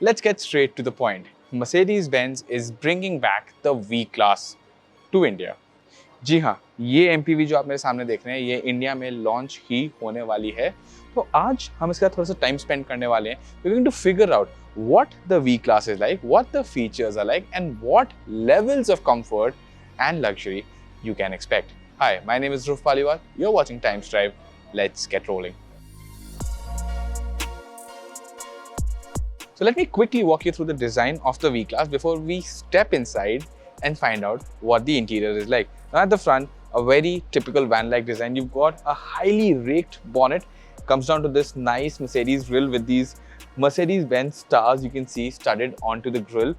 Let's get straight to the point. Mercedes-Benz is bringing back the V-Class to India. जी हाँ, ये MPV जो आप मेरे सामने देख रहे हैं, ये इंडिया में लॉन्च ही होने वाली है। तो आज हम इसका थोड़ा सा टाइम स्पेंड करने वाले हैं। We're going to figure out what the V-Class is like, what the features are like, and what levels of comfort and luxury you can expect. Hi, my name is Dhruv Paliwal. You're watching Times Drive. Let's get rolling. So let me quickly walk you through the design of the V-Class before we step inside and find out what the interior is like. Now at the front, a very typical van-like design. You've got a highly raked bonnet, comes down to this nice Mercedes grille with these Mercedes-Benz stars you can see studded onto the grille.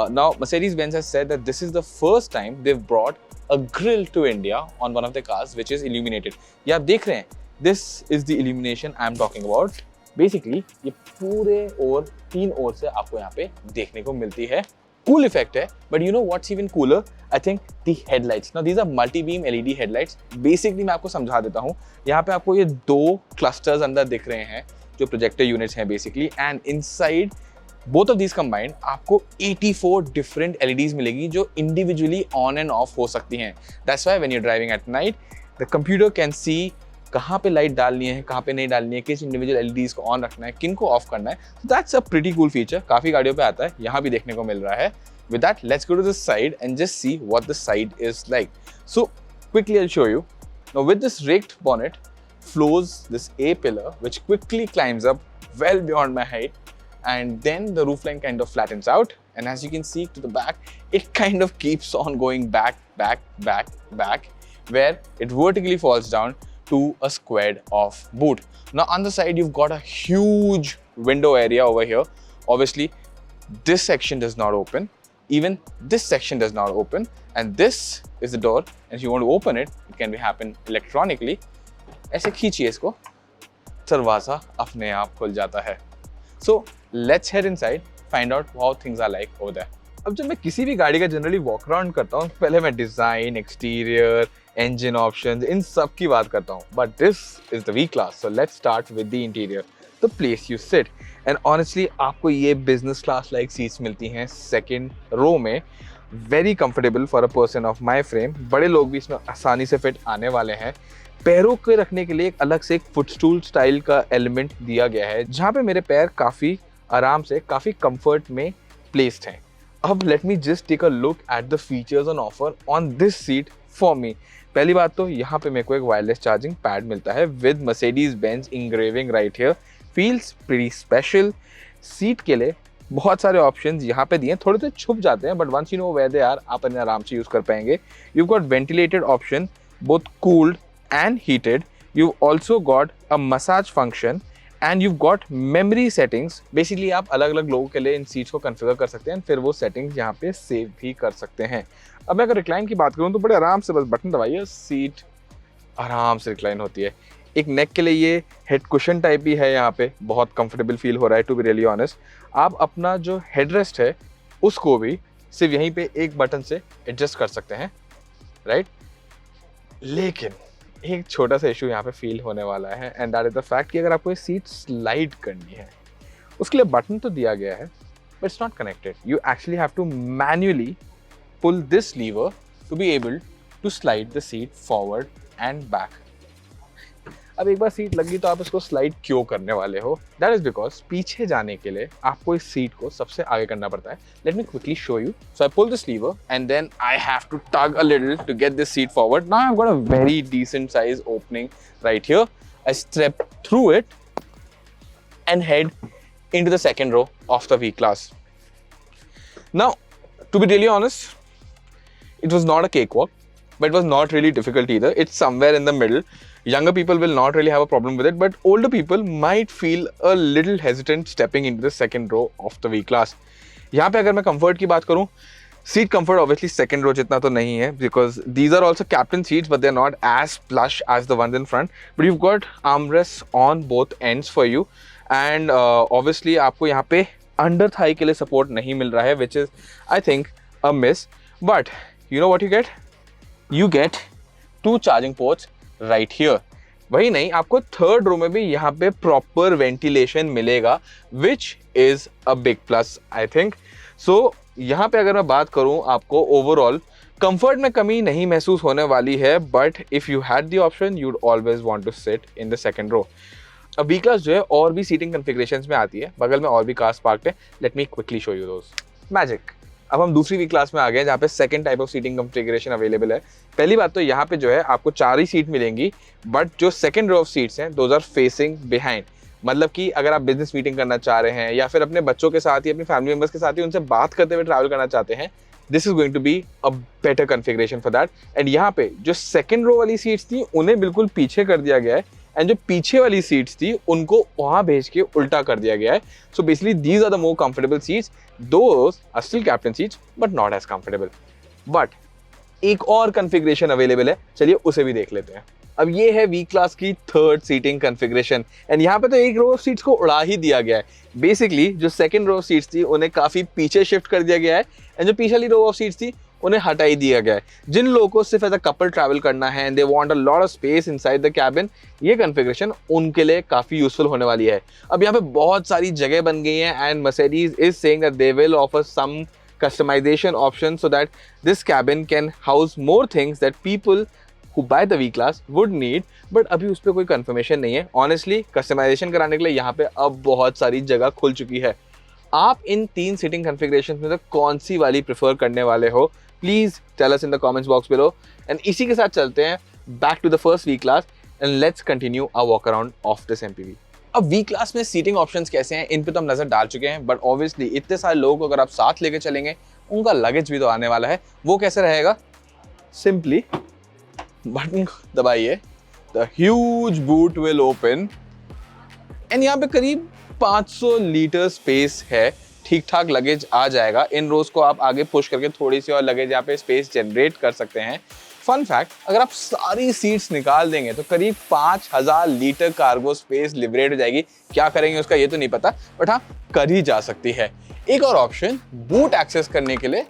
Now Mercedes-Benz has said that this is the first time they've brought a grille to India on one of their cars which is illuminated. ये आप देख रहे हैं, this is the illumination I'm talking about. Basically ये पूरे और 3 ओर से आपको यहाँ पे देखने को मिलती है। कूल इफेक्ट है, but you know what's even cooler? I think the headlights. Now these are multi beam LED headlights. Basically मैं आपको समझा देता हूँ। यहाँ पे आपको ये 2 क्लस्टर्स अंदर दिख रहे हैं जो प्रोजेक्टर यूनिट्स हैं basically, and inside both of these combined आपको 84 डिफरेंट एलईडीज मिलेगी जो इंडिविजुअली ऑन एंड ऑफ हो सकती हैं। That's why when you driving at night the computer can see कहाँ पे लाइट डालनी है, कहाँ पे नहीं डालनी है, किस इंडिविजुअल एलईडीज को ऑन रखना है, किन को ऑफ करना है। That's a pretty cool feature. काफी गाड़ियों पे आता है, यहाँ भी देखने को मिल रहा है। With that, let's go to the side and just see what the side is like. So quickly I'll show you. Now with this raked bonnet flows this A-pillar which quickly climbs up well beyond my height, and then the roofline kind of flattens out, and as you can see to the back, it kind of keeps on going back, where it vertically falls down to a squared off boot. Now on the side you've got a huge window area over here. Obviously this section does not open, even this section does not open, and this is the door, and if you want to open it, it can be happen electronically. ऐसे खींचिए इसको, दरवाजा अपने आप खुल जाता है। So let's head inside, find out how things are like over there. अब जब मैं किसी भी गाड़ी का जनरली वॉक अराउंड करता हूँ, पहले मैं डिजाइन, एक्सटीरियर, engine options, इन सब की बात करता हूँ, but this is the V-Class. So let's start with the interior, the place you sit. And honestly, आपको ये business class like seats मिलती हैं second row में, very comfortable for a person of my frame. बड़े लोग भी इसमें आसानी से फिट आने वाले हैं। पैरों के रखने के लिए एक अलग से एक फुटस्टूल स्टाइल का एलिमेंट दिया गया है, जहाँ पे मेरे पैर काफ़ी आराम से, काफ़ी कंफर्ट में प्लेस्ड हैं। अब let me just take a look at the features on offer on this seat for me. पहली बात तो यहाँ पे मेरे को एक वायरलेस चार्जिंग पैड मिलता है with Mercedes-Benz engraving right here. Feels pretty special. Seat के लिए बहुत सारे ऑप्शंस यहाँ पे दिए हैं, थोड़े से छुप जाते हैं, but once you know where they are, आप इन्हें आराम से यूज कर पाएंगे। You got ventilated option, both cooled and heated. You also got a massage function, and you got memory settings. Basically आप अलग अलग लोगों के लिए इन सीट्स को कन्फिगर कर सकते हैं, फिर वो सेटिंग्स यहाँ पे सेव भी कर सकते हैं। अब मैं अगर रिक्लाइन की बात करूँ तो बड़े आराम से बस बटन दबाइए, सीट आराम से रिक्लाइन होती है। एक नेक के लिए ये हेड कुशन टाइप भी है, यहाँ पे बहुत कंफर्टेबल फील हो रहा है टू बी रियली ऑनेस्ट। आप अपना जो हेडरेस्ट है उसको भी सिर्फ यहीं पे एक बटन से एडजस्ट कर सकते हैं, राइट। लेकिन एक छोटा सा इशू यहाँ पे फील होने वाला है, and that is the fact कि अगर आपको ये सीट स्लाइड करनी है उसके लिए बटन तो दिया गया है, but it's not connected. You actually have to manually pull this lever to be able to slide the seat forward and back. अब एक बार सीट लगी तो आप इसको स्लाइड क्यों करने वाले हो? That is because पीछे जाने के लिए आपको इस सीट को सबसे आगे करना पड़ता है। Let me quickly show you. So I pull this lever and then I have to tug a little to get this seat forward. Now I've got a very decent size opening right here. I step through it and head into the second row of the V-Class. Now, to be really honest, it was not a cakewalk, but it was not really difficult either. It's somewhere in the middle. Younger people will not really have a problem with it, but older people might feel a little hesitant stepping into the second row of the V-Class. यहाँ पे अगर मैं comfort की बात करूँ, seat comfort obviously second row जितना तो नहीं है, because these are also captain seats, but they're not as plush as the ones in front. But you've got armrests on both ends for you, and obviously आपको यहाँ पे under thigh के लिए support नहीं मिल रहा है, which is I think a miss. But you know what you get? You get 2 charging ports right here. वही नहीं, आपको थर्ड रो में भी यहाँ पे प्रॉपर वेंटिलेशन मिलेगा, which is a big plus I think. So यहाँ पे अगर मैं बात करूँ, आपको ओवरऑल कंफर्ट में कमी नहीं महसूस होने वाली है, but if you had the option you'd always want to sit in the second row. अब वी क्लास जो है और भी सीटिंग कॉन्फ़िगरेशंस में आती है, बगल में और भी कार्स पार्क्ड है। Let me quickly show you those magic. अब हम दूसरी वी क्लास में आ गए जहाँ पे second type of seating configuration available है। पहली बात तो यहाँ पे जो है आपको 4 ही सीट मिलेंगी, बट जो सेकंड रो ऑफ सीट्स हैं दोज आर फेसिंग बिहाइंड। मतलब कि अगर आप बिजनेस मीटिंग करना चाह रहे हैं या फिर अपने बच्चों के साथ ही अपनी फैमिली मेंबर्स के साथ ही उनसे बात करते हुए ट्रैवल करना चाहते हैं, this is going to be a better configuration for that. And यहाँ पे जो सेकंड रो वाली सीट्स थी उन्हें बिल्कुल पीछे कर दिया गया है, एंड जो पीछे वाली सीट्स थी उनको वहां भेज के उल्टा कर दिया गया है। So basically these are the more comfortable seats, those are still captain seats but not as comfortable. But एक और कॉन्फ़िगरेशन अवेलेबल है, चलिए उसे भी देख लेते हैं। अब ये है वी क्लास की थर्ड सीटिंग कॉन्फ़िगरेशन, एंड यहाँ पे तो एक रो ऑफ सीट्स को उड़ा ही दिया गया है। बेसिकली जो सेकंड रो ऑफ सीट्स थी उन्हें काफी पीछे शिफ्ट कर दिया गया है, एंड जो पिछली रो ऑफ सीट्स थी उन्हें हटा ही दिया गया है। जिन लोगों को सिर्फ एज अ कपल ट्रैवल करना है and they want a lot of space inside the cabin, ये कॉन्फ़िगरेशन उनके लिए काफी यूजफुल होने वाली है। अब यहाँ पे बहुत सारी जगह बन गई है, and Mercedes is saying that they will offer some customization options so that this cabin can house more things that people who buy the V class would need, but अभी उस पर कोई कंफर्मेशन नहीं है। ऑनेस्टली कस्टमाइजेशन कराने के लिए यहाँ पे अब बहुत सारी जगह खुल चुकी है। आप इन 3 सीटिंग कॉन्फ़िगरेशंस में से कौन सी वाली प्रेफर करने वाले हो, please tell us in the comments box below. And इसी के साथ चलते हैं back to the first V class and let's continue a walk around of this MPV। अब वी क्लास में सीटिंग ऑप्शंस कैसे हैं इन पे तो हम नजर डाल चुके हैं, बट ऑब्वियसली इतने सारे लोग अगर आप साथ लेके चलेंगे उनका लगेज भी तो आने वाला है। वो कैसे रहेगा? सिंपली बटन दबाइए, the huge boot will open, and यहाँ पे करीब 500 लीटर स्पेस है। ठीक ठाक लगेज आ जाएगा। इन रोज को आप आगे पुश करके थोड़ी सी और लगेज यहाँ पे स्पेस जनरेट कर सकते हैं। फन फैक्ट, अगर आप सारी सीट्स निकाल देंगे तो करीब 5000 लीटर कार्गो स्पेस लिबरेट हो जाएगी। क्या करेंगे उसका ये तो नहीं पता, बट हाँ कर ही जा सकती है। एक और ऑप्शन बूट एक्सेस करने के लिए,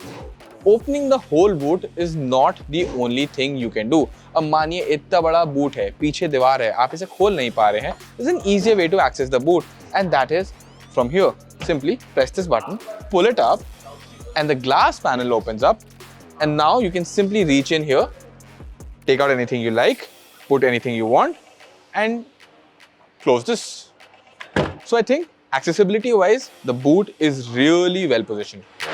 opening the whole boot is not the only thing you can do. अब मानिए इतना बड़ा बूट है, पीछे दीवार है, आप इसे खोल नहीं पा रहे हैं, is an easy way to access the boot, and that is from here. Simply press this button, pull it up, and the glass panel opens up, and now you can simply reach in here, take out anything you like, put anything you want, and close this. So I think accessibility wise the boot is really well positioned.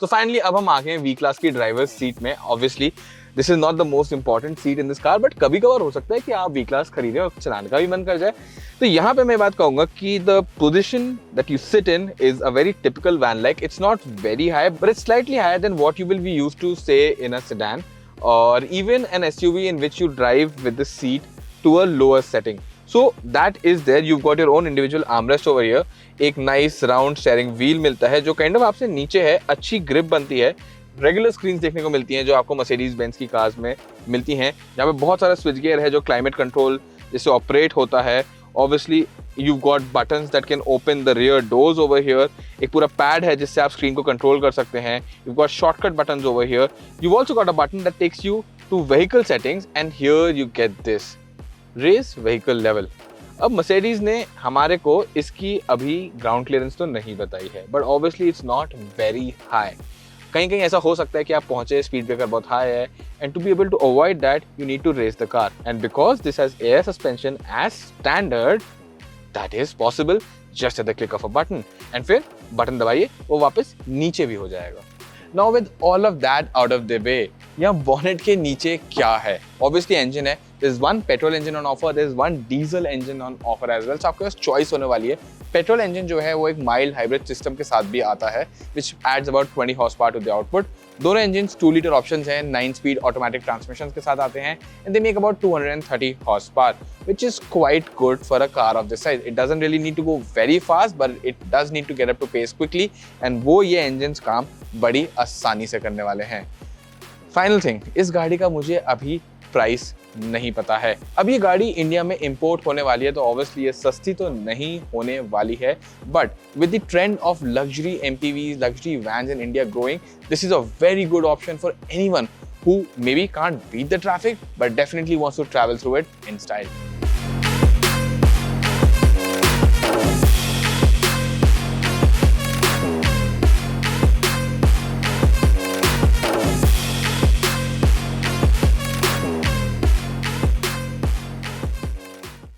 So finally अब हम आ गए we class की driver seat में। Obviously this is not the most important seat in this car, but कभी कभार हो सकता है कि आप वी क्लास खरीदें और चलाने का भी मन कर जाए। तो यहाँ पे मैं बात कहूंगा कि the position that you sit in is a very typical one like. It's not very high, but it's slightly higher than what you will be used to say in a sedan or even an SUV in which you drive with the seat to a lower setting. So that is there. You've got your own individual armrest over here. एक nice round steering wheel मिलता है जो kind of आपसे नीचे है, अच्छी grip बनती है। रेगुलर स्क्रीन देखने को मिलती हैं जो आपको मर्सिडीज बेंज की कार्स में मिलती हैं। यहाँ पे बहुत सारा स्विच गियर है जो क्लाइमेट कंट्रोल जिससे ऑपरेट होता है। Obviously you've got buttons that can open the rear doors over here. एक पूरा पैड है जिससे आप स्क्रीन को कंट्रोल कर सकते हैं। You've got shortcut buttons over here. You've also got a button that takes you to vehicle settings, and here you get this race vehicle level. अब मर्सिडीज ने हमारे को इसकी अभी ग्राउंड क्लियरेंस तो नहीं बताई है, but obviously it's not very high. कहीं कहीं ऐसा हो सकता है कि आप पहुंचे, स्पीड ब्रेकर बहुत हाई है, and to be able to avoid that you need to raise the car, and because this has air suspension as standard that is possible just at the click of a button, and फिर button दबाइए वो वापस नीचे भी हो जाएगा। Now with all of that out of the way, यहाँ bonnet के नीचे क्या है? Obviously engine है, there's one petrol engine on offer, there's one diesel engine on offer as well. So आपके पास choice होने वाली है। पेट्रोल इंजन जो है वो एक माइल्ड हाइब्रिड सिस्टम के साथ भी आता है, which adds about 20 horsepower to the output. दोनों इंजन्स 2 लीटर ऑप्शंस हैं, 9 स्पीड ऑटोमेटिक ट्रांसमिशन के साथ आते हैं, and they make about 230 horsepower, which is quite good for a car of this size. It doesn't really need to go very fast, but it does need to get up to pace quickly, and वो ये engines काम बड़ी आसानी से करने वाले हैं। Final thing, इस गाड़ी का मुझे अभी प्राइस नहीं पता है। अब ये गाड़ी इंडिया में इंपोर्ट होने वाली है तो ऑब्वियसली ये सस्ती तो नहीं होने वाली है, but with the trend of luxury MPVs, luxury vans in India growing, this is a very good option for anyone who maybe can't beat the traffic but definitely wants to travel through it in style.